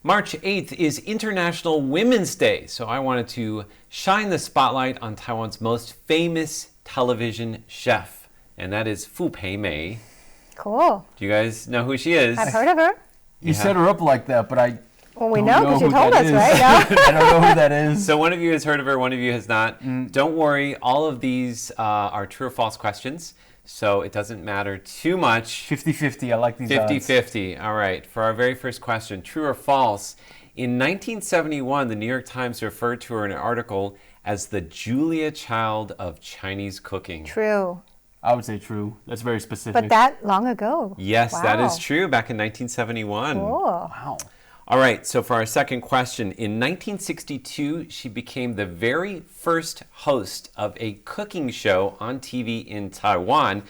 March 8th is International Women's Day, so I wanted to shine the spotlight on Taiwan's most famous television chef, and that is Fu Pei-mei. Cool. Do you guys know who she is? I've heard of her. You set her up like that, but I Well, we don't know because you who told that us, is. right? No? I don't know who that is. So one of you has heard of her, one of you has not. Don't worry, all of these are true or false questions, so it doesn't matter too much. 50-50, I like these odds. 50-50. All right, for our very first question, true or false? In 1971, the New York Times referred to her in an article as the Julia Child of Chinese cooking. True. I would say true. That's very specific. But that long ago. Yes, Wow. that is true, back in 1971. Cool. Wow. All right, so for our second question, in 1962, she became the very first host of a cooking show on TV in Taiwan.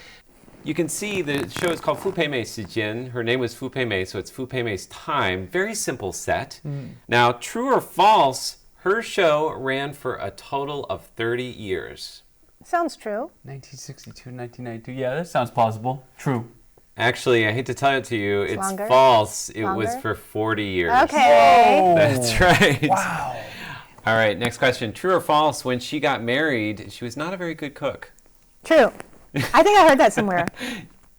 You can see the show is called Fu Pei-mei 时间. Her name was Fu Pei-mei, so it's Fu Pei-mei's time. Very simple set. Now, true or false, her show ran for a total of 30 years. Sounds true. 1962, 1992. Yeah, that sounds plausible. True. Actually, I hate to tell it to you, it's longer? false. It was Longer? for 40 years. Okay. Whoa. That's right. Wow. All right, next question. True or false, when she got married, she was not a very good cook. True. I think I heard that somewhere.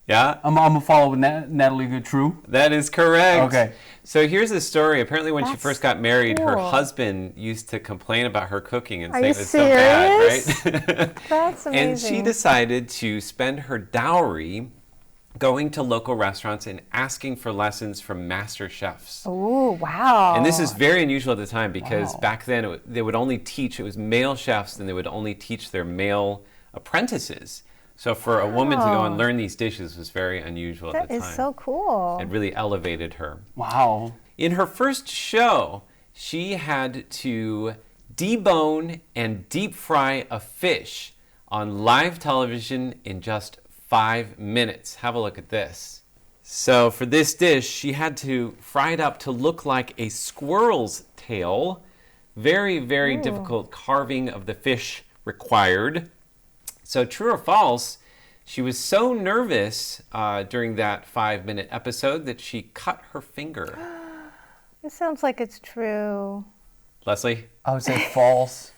Yeah? I'm going to follow with Natalie Good. True. That is correct. Okay. So here's the story. Apparently when she That's first got married, her cool. husband used to complain about her cooking and Are say you it was so bad, serious? right? That's amazing. And she decided to spend her dowry going to local restaurants and asking for lessons from master chefs. Oh, wow. And this is very unusual at the time because Wow. back then they would only teach, it was male chefs, and they would only teach their male apprentices. So for a woman to go and learn these dishes was very unusual at That the is time. so cool. It really elevated her. Wow. In her first show, she had to debone and deep fry a fish on live television in just 5 minutes. Have a look at this. So for this dish, she had to fry it up to look like a squirrel's tail. Very, very difficult carving of the fish required. So true or false, she was so nervous during that 5-minute episode that she cut her finger. It sounds like it's true. Leslie? I would say false.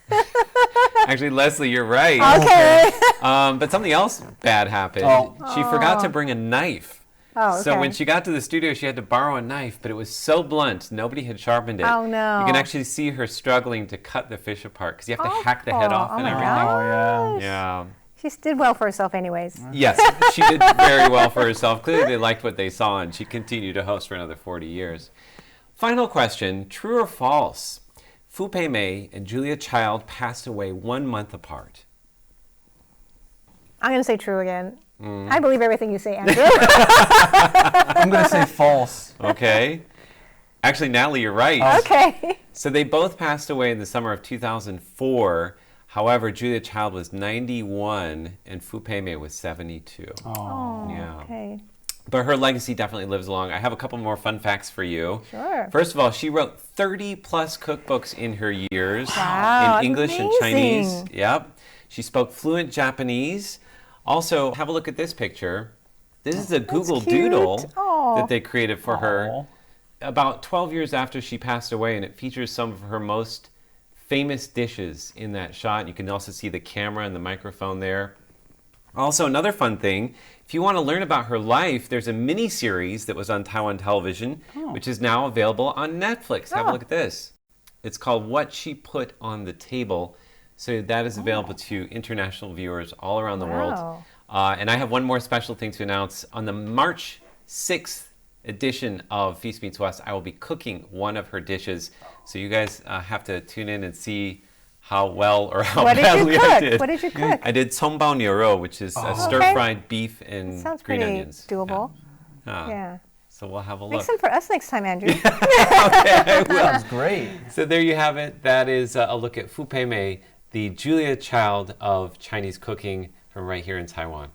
Actually, Leslie, you're right. Okay. But something else bad happened. Oh. She forgot to bring a knife. Oh, okay. So when she got to the studio, she had to borrow a knife, but it was so blunt, nobody had sharpened it. Oh, no. You can actually see her struggling to cut the fish apart because you have to hack the head off Oh, and my everything. gosh. Oh, yeah. Yeah. She did well for herself anyways. Yes, she did very well for herself. Clearly, they liked what they saw, and she continued to host for another 40 years. Final question, true or false? Fu Pei-mei and Julia Child passed away 1 month apart. I'm going to say true again. I believe everything you say, Andrew. I'm going to say false. Okay. Actually, Natalie, you're right. Okay. So they both passed away in the summer of 2004. However, Julia Child was 91 and Fu Pei-mei was 72. Oh. Yeah. Okay. But her legacy definitely lives along. I have a couple more fun facts for you. Sure. First of all, she wrote 30 plus cookbooks in her years Wow, in English and amazing. Chinese. Yep. She spoke fluent Japanese. Also, have a look at this picture. This is a Google cute. Doodle Aw. that they created for her Aw. about 12 years after she passed away, and it features some of her most famous dishes in that shot. You can also see the camera and the microphone there. Also, another fun thing, if you want to learn about her life, there's a mini-series that was on Taiwan television, which is now available on Netflix. Have a look at this. It's called What She Put on the Table. So that is available to international viewers all around the world. Wow. And I have one more special thing to announce. On the March 6th edition of Feast Meets West, I will be cooking one of her dishes. So you guys have to tune in and see how well or how What did you badly I cook? did. What did you cook? I did songbao niu rou, which is stir-fried beef and Sounds green pretty onions. doable. Yeah. Yeah. So we'll have a Make look. some for us next time, Andrew. Okay, I will. Sounds great. So there you have it. That is a look at Fu Pei-mei, the Julia Child of Chinese cooking from right here in Taiwan.